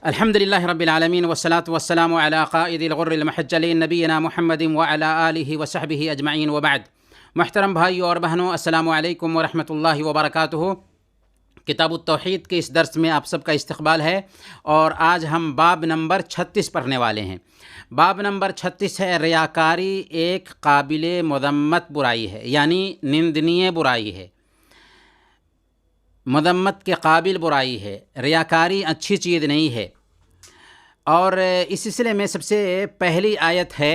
الحمد للہ رب العالمین والصلاة والسلام علی قائد الغر المحجلین نبینا محمد وعلی آلہ وصحبہ اجمعین وبعد۔ محترم بھائیو اور بہنوں، السلام علیکم ورحمۃ اللہ وبرکاتہ۔ کتاب التوحید کے اس درس میں آپ سب کا استقبال ہے، اور آج ہم باب نمبر 36 پڑھنے والے ہیں۔ باب نمبر 36 ہے ریاکاری ایک قابل مذمت برائی ہے، یعنی نندنیہ برائی ہے، مذمت کے قابل برائی ہے۔ ریاکاری اچھی چیز نہیں ہے، اور اس سلسلے میں سب سے پہلی آیت ہے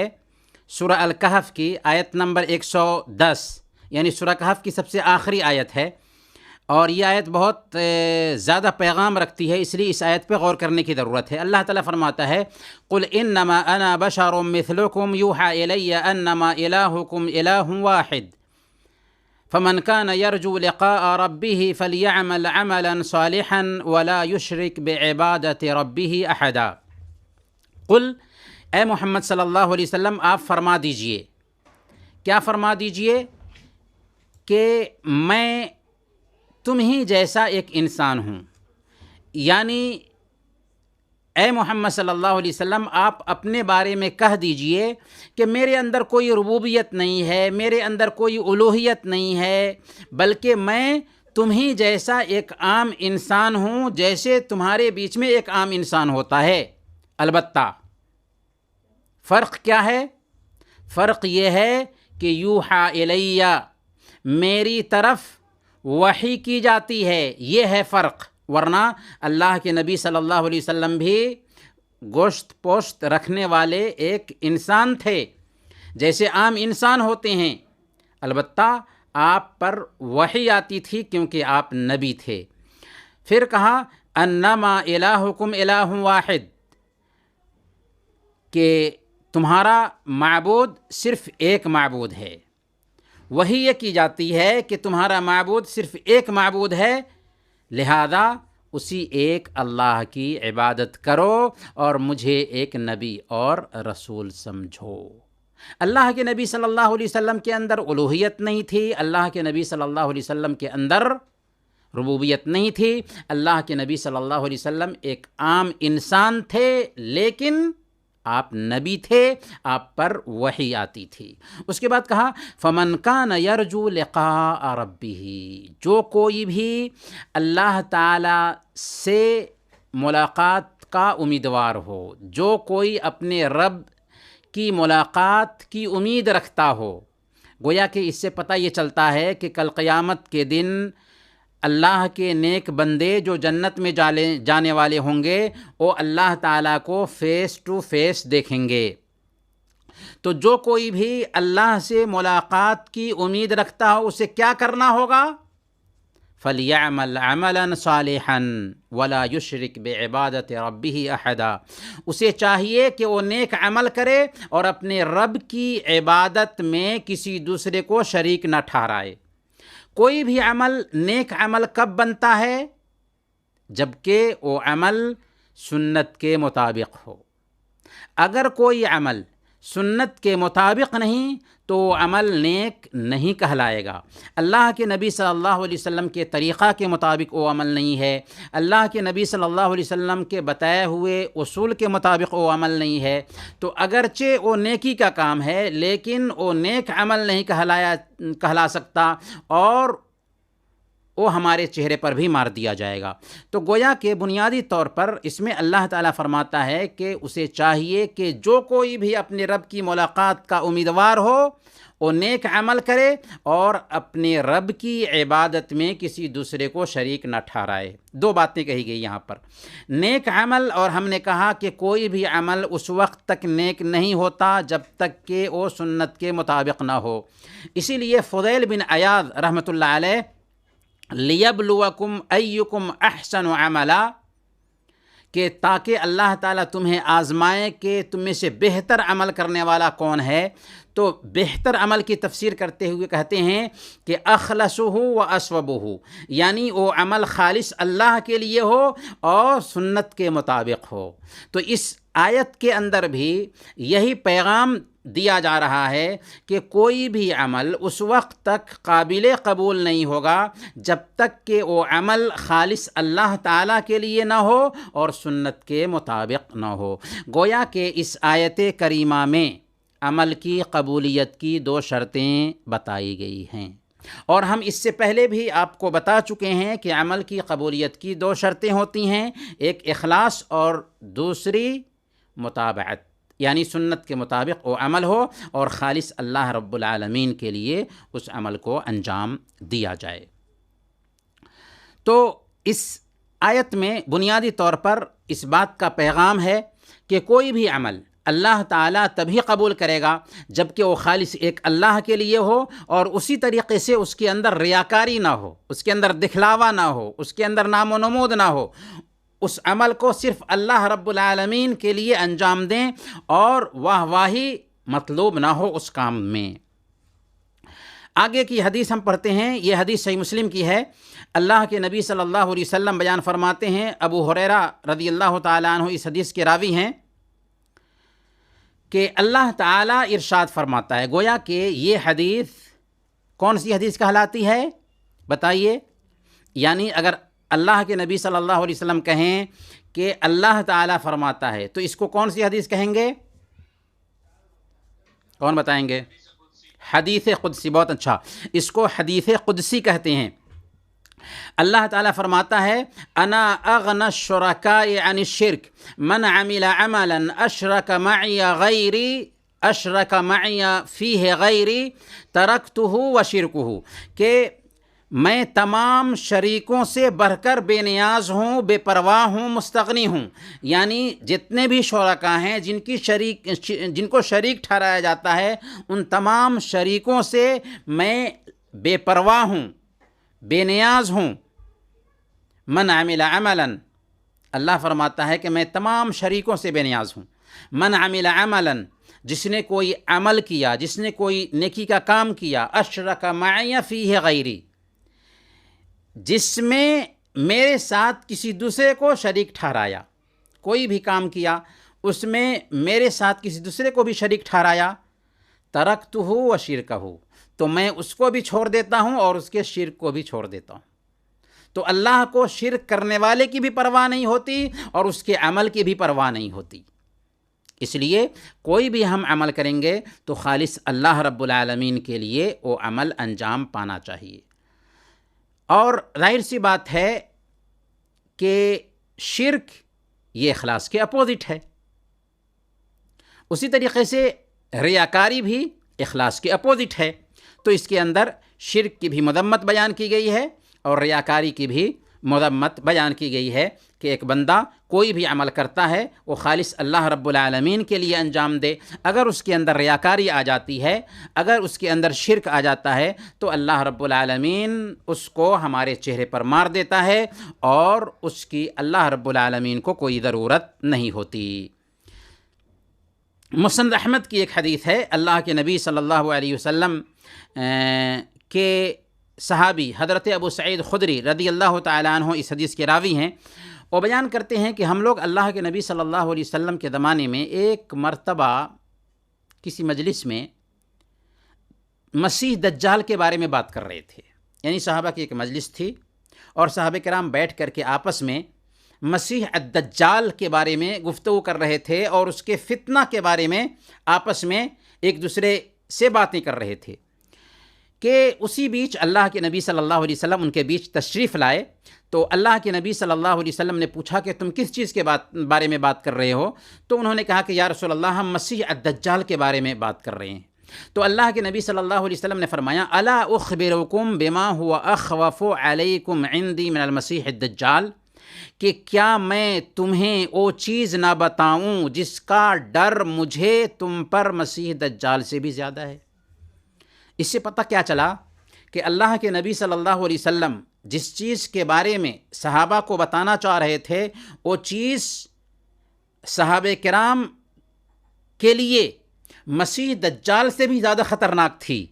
سورہ الکہف کی آیت نمبر 110، یعنی سورہ کہف کی سب سے آخری آیت ہے، اور یہ آیت بہت زیادہ پیغام رکھتی ہے، اس لیے اس آیت پہ غور کرنے کی ضرورت ہے۔ اللہ تعالیٰ فرماتا ہے قُلْ إِنَّمَا أَنَا بَشَرٌ مِثْلُكُمْ يُوحَىٰ إِلَيَّ أَنَّمَا إِلَٰهُكُمْ إِلَٰهٌ وَاحِدٌ فمن كان يرجو لقاء ربه فليعمل عملا صالحا ولا يشرك بعبادة ربه احدا۔ قل، اے محمد صلی اللہ علیہ وسلم آپ فرما دیجئے، کیا فرما دیجئے؟ کہ میں تم ہی جیسا ایک انسان ہوں، یعنی اے محمد صلی اللہ علیہ وسلم آپ اپنے بارے میں کہہ دیجئے کہ میرے اندر کوئی ربوبیت نہیں ہے، میرے اندر کوئی الوہیت نہیں ہے، بلکہ میں تم ہی جیسا ایک عام انسان ہوں، جیسے تمہارے بیچ میں ایک عام انسان ہوتا ہے۔ البتہ فرق کیا ہے؟ فرق یہ ہے کہ یوحیٰ الیہ، میری طرف وحی کی جاتی ہے، یہ ہے فرق۔ ورنہ اللہ کے نبی صلی اللہ علیہ وسلم بھی گوشت پوشت رکھنے والے ایک انسان تھے، جیسے عام انسان ہوتے ہیں، البتہ آپ پر وحی آتی تھی کیونکہ آپ نبی تھے۔ پھر کہا انما الہکم الہ واحد، کہ تمہارا معبود صرف ایک معبود ہے۔ وحی یہ کی جاتی ہے کہ تمہارا معبود صرف ایک معبود ہے، لہذا اسی ایک اللہ کی عبادت کرو اور مجھے ایک نبی اور رسول سمجھو۔ اللہ کے نبی صلی اللہ علیہ وسلم کے اندر الوہیت نہیں تھی، اللہ کے نبی صلی اللہ علیہ وسلم کے اندر ربوبیت نہیں تھی، اللہ کے نبی صلی اللہ علیہ وسلم ایک عام انسان تھے، لیکن آپ نبی تھے، آپ پر وحی آتی تھی۔ اس کے بعد کہا فمن کان یرجو لقاء ربہ، جو کوئی بھی اللہ تعالی سے ملاقات کا امیدوار ہو، جو کوئی اپنے رب کی ملاقات کی امید رکھتا ہو، گویا کہ اس سے پتہ یہ چلتا ہے کہ کل قیامت کے دن اللہ کے نیک بندے جو جنت میں جانے والے ہوں گے، وہ اللہ تعالیٰ کو فیس ٹو فیس دیکھیں گے۔ تو جو کوئی بھی اللہ سے ملاقات کی امید رکھتا ہو، اسے کیا کرنا ہوگا؟ فَلْيَعْمَلْ عَمَلًا صَالِحًا وَلَا يُشْرِكْ بِعِبَادَةِ رَبِّهِ أَحَدًا، اسے چاہیے کہ وہ نیک عمل کرے اور اپنے رب کی عبادت میں کسی دوسرے کو شریک نہ ٹھہرائے۔ کوئی بھی عمل نیک عمل کب بنتا ہے؟ جبکہ وہ عمل سنت کے مطابق ہو۔ اگر کوئی عمل سنت کے مطابق نہیں تو وہ عمل نیک نہیں کہلائے گا۔ اللہ کے نبی صلی اللہ علیہ وسلم کے طریقہ کے مطابق وہ عمل نہیں ہے، اللہ کے نبی صلی اللہ علیہ وسلم کے بتائے ہوئے اصول کے مطابق وہ عمل نہیں ہے، تو اگرچہ وہ نیکی کا کام ہے، لیکن وہ نیک عمل نہیں کہلا سکتا، اور وہ ہمارے چہرے پر بھی مار دیا جائے گا۔ تو گویا کہ بنیادی طور پر اس میں اللہ تعالیٰ فرماتا ہے کہ اسے چاہیے کہ جو کوئی بھی اپنے رب کی ملاقات کا امیدوار ہو، وہ نیک عمل کرے اور اپنے رب کی عبادت میں کسی دوسرے کو شریک نہ ٹھہرائے۔ دو باتیں کہی گئی یہاں پر، نیک عمل، اور ہم نے کہا کہ کوئی بھی عمل اس وقت تک نیک نہیں ہوتا جب تک کہ وہ سنت کے مطابق نہ ہو۔ اسی لیے فضیل بن عیاض رحمۃ اللہ علیہ لِيَبْلُوَكُمْ أَيُّكُمْ أَحْسَنُ عَمَلًا، کہ تاکہ اللہ تعالیٰ تمہیں آزمائے کہ تم میں سے بہتر عمل کرنے والا کون ہے۔ تو بہتر عمل کی تفسیر کرتے ہوئے کہتے ہیں کہ اخلصہ و اصوبہ، یعنی وہ عمل خالص اللہ کے لیے ہو اور سنت کے مطابق ہو۔ تو اس آیت کے اندر بھی یہی پیغام دیا جا رہا ہے کہ کوئی بھی عمل اس وقت تک قابل قبول نہیں ہوگا جب تک کہ وہ عمل خالص اللہ تعالیٰ کے لیے نہ ہو اور سنت کے مطابق نہ ہو۔ گویا کہ اس آیت کریمہ میں عمل کی قبولیت کی 2 شرطیں بتائی گئی ہیں، اور ہم اس سے پہلے بھی آپ کو بتا چکے ہیں کہ عمل کی قبولیت کی 2 شرطیں ہوتی ہیں، ایک اخلاص اور دوسری مطابعت، یعنی سنت کے مطابق وہ عمل ہو اور خالص اللہ رب العالمین کے لیے اس عمل کو انجام دیا جائے۔ تو اس آیت میں بنیادی طور پر اس بات کا پیغام ہے کہ کوئی بھی عمل اللہ تعالیٰ تبھی قبول کرے گا جب کہ وہ خالص ایک اللہ کے لیے ہو، اور اسی طریقے سے اس کے اندر ریاکاری نہ ہو، اس کے اندر دکھلاوا نہ ہو، اس کے اندر نام و نمود نہ ہو۔ اس عمل کو صرف اللہ رب العالمین کے لیے انجام دیں اور واہ واہی مطلوب نہ ہو اس کام میں۔ آگے کی حدیث ہم پڑھتے ہیں، یہ حدیث صحیح مسلم کی ہے۔ اللہ کے نبی صلی اللہ علیہ وسلم بیان فرماتے ہیں، ابو ہریرہ رضی اللہ تعالیٰ عنہ اس حدیث کے راوی ہیں، کہ اللہ تعالیٰ ارشاد فرماتا ہے۔ گویا کہ یہ حدیث کون سی حدیث کہلاتی ہے بتائیے؟ یعنی اگر اللہ کے نبی صلی اللہ علیہ وسلم کہیں کہ اللہ تعالیٰ فرماتا ہے تو اس کو کون سی حدیث کہیں گے؟ کون بتائیں گے؟ حدیث قدسی۔ بہت اچھا، اس کو حدیث قدسی کہتے ہیں۔ اللہ تعالیٰ فرماتا ہے، انا اغنى الشركاء عن الشرك من عمل عملا اشرك معي فيه غيري تركته وشركه، کہ میں تمام شریکوں سے بڑھ کر بے نیاز ہوں، بے پرواہ ہوں، مستغنی ہوں۔ یعنی جتنے بھی شرکاء ہیں جن کو شریک ٹھہرایا جاتا ہے، ان تمام شریکوں سے میں بے پرواہ ہوں، بے نیاز ہوں۔ من عمل عملا، اللہ فرماتا ہے کہ میں تمام شریکوں سے بے نیاز ہوں۔ من عمل عملا، جس نے کوئی عمل کیا، جس نے کوئی نیکی کا کام کیا، اشرک معی فیہ غیری، جس میں میرے ساتھ کسی دوسرے کو شریک ٹھہرایا، کوئی بھی کام کیا اس میں میرے ساتھ کسی دوسرے کو بھی شریک ٹھہرایا، ترکتہ وشرکہ، تو میں اس کو بھی چھوڑ دیتا ہوں اور اس کے شرک کو بھی چھوڑ دیتا ہوں۔ تو اللہ کو شرک کرنے والے کی بھی پرواہ نہیں ہوتی اور اس کے عمل کی بھی پرواہ نہیں ہوتی۔ اس لیے کوئی بھی ہم عمل کریں گے تو خالص اللہ رب العالمین کے لیے وہ عمل انجام پانا چاہیے۔ اور ظاہر سی بات ہے کہ شرک یہ اخلاص کے اپوزٹ ہے، اسی طریقے سے ریاکاری بھی اخلاص کے اپوزٹ ہے۔ تو اس کے اندر شرک کی بھی مذمت بیان کی گئی ہے اور ریاکاری کی بھی مذمت بیان کی گئی ہے، کہ ایک بندہ کوئی بھی عمل کرتا ہے وہ خالص اللہ رب العالمین کے لیے انجام دے۔ اگر اس کے اندر ریاکاری آ جاتی ہے، اگر اس کے اندر شرک آ جاتا ہے، تو اللہ رب العالمین اس کو ہمارے چہرے پر مار دیتا ہے اور اس کی اللہ رب العالمین کو کوئی ضرورت نہیں ہوتی۔ مسند احمد کی ایک حدیث ہے، اللہ کے نبی صلی اللہ علیہ وسلم کے صحابی حضرت ابو سعید خدری رضی اللہ تعالیٰ عنہ اس حدیث کے راوی ہیں، وہ بیان کرتے ہیں کہ ہم لوگ اللہ کے نبی صلی اللہ علیہ وسلم کے زمانے میں ایک مرتبہ کسی مجلس میں مسیح دجال کے بارے میں بات کر رہے تھے۔ یعنی صحابہ کی ایک مجلس تھی اور صحابہ کرام بیٹھ کر کے آپس میں مسیح الدجال کے بارے میں گفتگو کر رہے تھے اور اس کے فتنہ کے بارے میں آپس میں ایک دوسرے سے باتیں کر رہے تھے، کہ اسی بیچ اللہ کے نبی صلی اللہ علیہ وسلم ان کے بیچ تشریف لائے۔ تو اللہ کے نبی صلی اللہ علیہ وسلم نے پوچھا کہ تم کس چیز کے بارے میں بات کر رہے ہو؟ تو انہوں نے کہا کہ یا رسول اللہ، ہم مسیح الدجال کے بارے میں بات کر رہے ہیں۔ تو اللہ کے نبی صلی اللہ علیہ وسلم نے فرمایا، الا اخبرکم بما هو اخوف علیکم عندی من المسیح الدجال، کہ کیا میں تمہیں وہ چیز نہ بتاؤں جس کا ڈر مجھے تم پر مسیح دجال سے بھی زیادہ ہے۔ اس سے پتہ کیا چلا کہ اللہ کے نبی صلی اللہ علیہ وسلم جس چیز کے بارے میں صحابہ کو بتانا چاہ رہے تھے، وہ چیز صحابہ کرام کے لیے مسیح دجال سے بھی زیادہ خطرناک تھی۔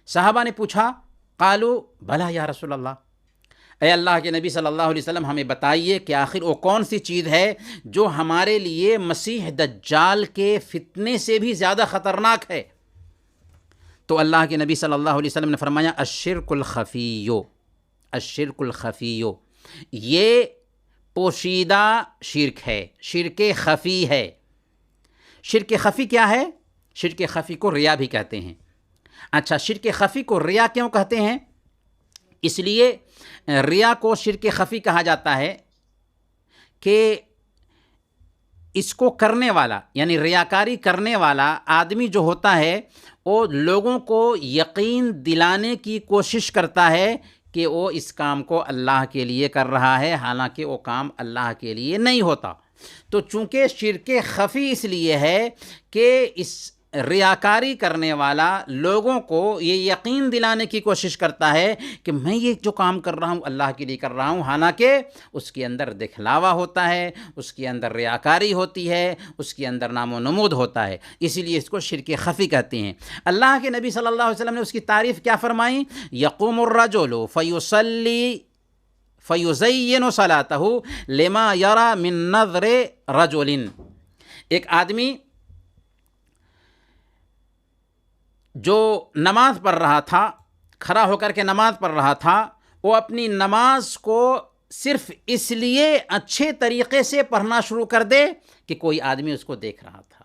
صحابہ نے پوچھا، قالوا بلا یا رسول اللہ، اے اللہ کے نبی صلی اللہ علیہ وسلم ہمیں بتائیے کہ آخر وہ کون سی چیز ہے جو ہمارے لیے مسیح دجال کے فتنے سے بھی زیادہ خطرناک ہے؟ تو اللہ کے نبی صلی اللہ علیہ وسلم نے فرمایا الشرک الخفیو، الشرک الخفیو، یہ پوشیدہ شرک ہے، شرک خفی ہے۔ شرک خفی کیا ہے؟ شرک خفی کو ریا بھی کہتے ہیں۔ اچھا، شرک خفی کو ریا کیوں کہتے ہیں؟ اس لیے ریا کو شرک خفی کہا جاتا ہے کہ اس کو کرنے والا، یعنی ریاکاری کرنے والا آدمی جو ہوتا ہے وہ لوگوں کو یقین دلانے کی کوشش کرتا ہے کہ وہ اس کام کو اللہ کے لیے کر رہا ہے، حالانکہ وہ کام اللہ کے لیے نہیں ہوتا۔ تو چونکہ شرک خفی اس لیے ہے کہ اس ریاکاری کرنے والا لوگوں کو یہ یقین دلانے کی کوشش کرتا ہے کہ میں یہ جو کام کر رہا ہوں اللہ کے لیے کر رہا ہوں، حالانکہ اس کے اندر دکھلاوا ہوتا ہے، اس کے اندر ریاکاری ہوتی ہے، اس کے اندر نام و نمود ہوتا ہے، اسی لیے اس کو شرک خفی کہتے ہیں۔ اللہ کے نبی صلی اللہ علیہ وسلم نے اس کی تعریف کیا فرمائی؟ یقوم الرجل فیصلی فیزین صلاتہ لما یرا من نظر رجل، ایک آدمی جو نماز پڑھ رہا تھا، کھڑا ہو کر کے نماز پڑھ رہا تھا، وہ اپنی نماز کو صرف اس لیے اچھے طریقے سے پڑھنا شروع کر دے کہ کوئی آدمی اس کو دیکھ رہا تھا۔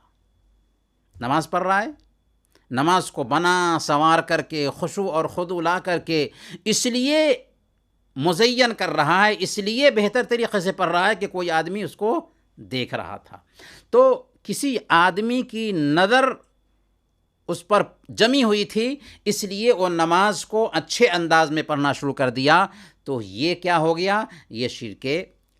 نماز پڑھ رہا ہے، نماز کو بنا سنوار کر کے خشوع اور خضوع لا کر کے اس لیے مزین کر رہا ہے، اس لیے بہتر طریقے سے پڑھ رہا ہے کہ کوئی آدمی اس کو دیکھ رہا تھا۔ تو کسی آدمی کی نظر اس پر جمی ہوئی تھی، اس لیے وہ نماز کو اچھے انداز میں پڑھنا شروع کر دیا، تو یہ کیا ہو گیا؟ یہ شرک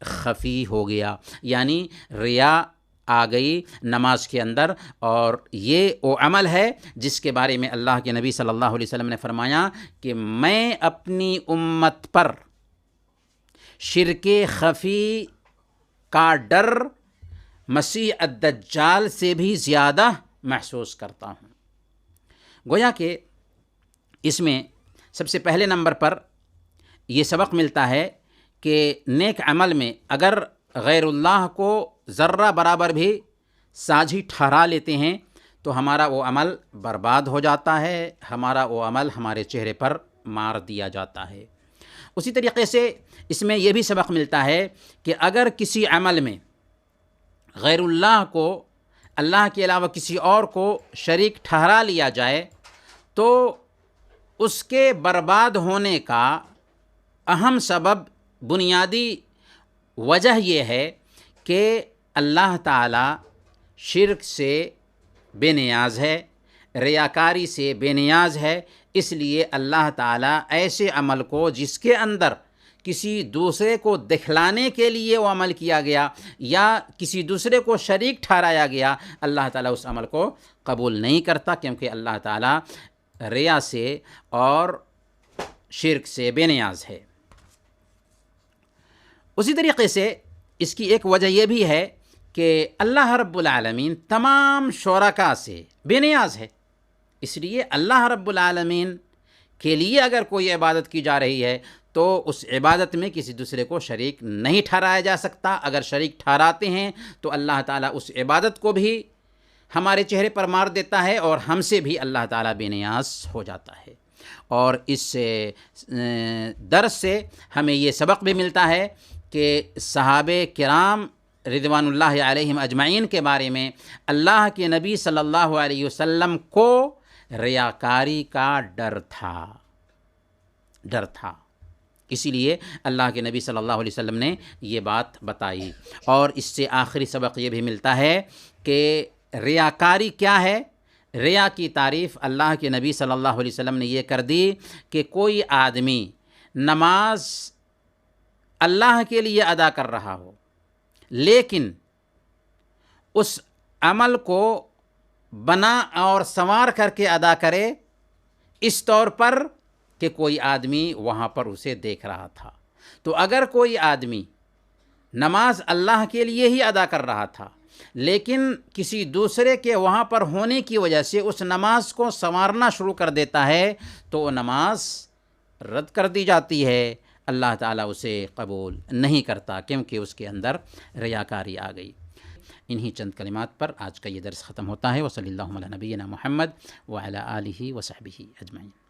خفی ہو گیا، یعنی ریا آ گئی نماز کے اندر، اور یہ وہ عمل ہے جس کے بارے میں اللہ کے نبی صلی اللہ علیہ وسلم نے فرمایا کہ میں اپنی امت پر شرک خفی کا ڈر مسیح الدجال سے بھی زیادہ محسوس کرتا ہوں۔ گویا کہ اس میں سب سے پہلے نمبر پر یہ سبق ملتا ہے کہ نیک عمل میں اگر غیر اللہ کو ذرہ برابر بھی ساجھی ٹھہرا لیتے ہیں تو ہمارا وہ عمل برباد ہو جاتا ہے، ہمارا وہ عمل ہمارے چہرے پر مار دیا جاتا ہے۔ اسی طریقے سے اس میں یہ بھی سبق ملتا ہے کہ اگر کسی عمل میں غیر اللہ کو، اللہ کے علاوہ کسی اور کو شریک ٹھہرا لیا جائے تو اس کے برباد ہونے کا اہم سبب، بنیادی وجہ یہ ہے کہ اللہ تعالی شرک سے بے نیاز ہے، ریاکاری سے بے نیاز ہے، اس لیے اللہ تعالی ایسے عمل کو جس کے اندر کسی دوسرے کو دکھلانے کے لیے وہ عمل کیا گیا یا کسی دوسرے کو شریک ٹھہرایا گیا، اللہ تعالیٰ اس عمل کو قبول نہیں کرتا، کیونکہ اللہ تعالیٰ ریا سے اور شرک سے بے نیاز ہے۔ اسی طریقے سے اس کی ایک وجہ یہ بھی ہے کہ اللہ رب العالمین تمام شرکاء سے بے نیاز ہے، اس لیے اللہ رب العالمین کے لیے اگر کوئی عبادت کی جا رہی ہے تو اس عبادت میں کسی دوسرے کو شریک نہیں ٹھہرایا جا سکتا۔ اگر شریک ٹھہراتے ہیں تو اللہ تعالیٰ اس عبادت کو بھی ہمارے چہرے پر مار دیتا ہے اور ہم سے بھی اللہ تعالیٰ بے نیاز ہو جاتا ہے۔ اور اس درس سے ہمیں یہ سبق بھی ملتا ہے کہ صحابہ کرام رضوان اللہ علیہم اجمعین کے بارے میں اللہ کے نبی صلی اللہ علیہ وسلم کو ریاکاری کا ڈر تھا، اسی لیے اللہ کے نبی صلی اللہ علیہ وسلم نے یہ بات بتائی۔ اور اس سے آخری سبق یہ بھی ملتا ہے کہ ریاکاری کیا ہے۔ ریا کی تعریف اللہ کے نبی صلی اللہ علیہ وسلم نے یہ کر دی کہ کوئی آدمی نماز اللہ کے لیے ادا کر رہا ہو لیکن اس عمل کو بنا اور سنوار کر کے ادا کرے اس طور پر کہ کوئی آدمی وہاں پر اسے دیکھ رہا تھا۔ تو اگر کوئی آدمی نماز اللہ کے لیے ہی ادا کر رہا تھا لیکن کسی دوسرے کے وہاں پر ہونے کی وجہ سے اس نماز کو سنوارنا شروع کر دیتا ہے تو وہ نماز رد کر دی جاتی ہے، اللہ تعالیٰ اسے قبول نہیں کرتا، کیونکہ اس کے اندر ریاکاری آ گئی۔ انہی چند کلمات پر آج کا یہ درس ختم ہوتا ہے۔ وصلی اللہ علی نبینا محمد وعلی آلہ وصحبہ اجمعین۔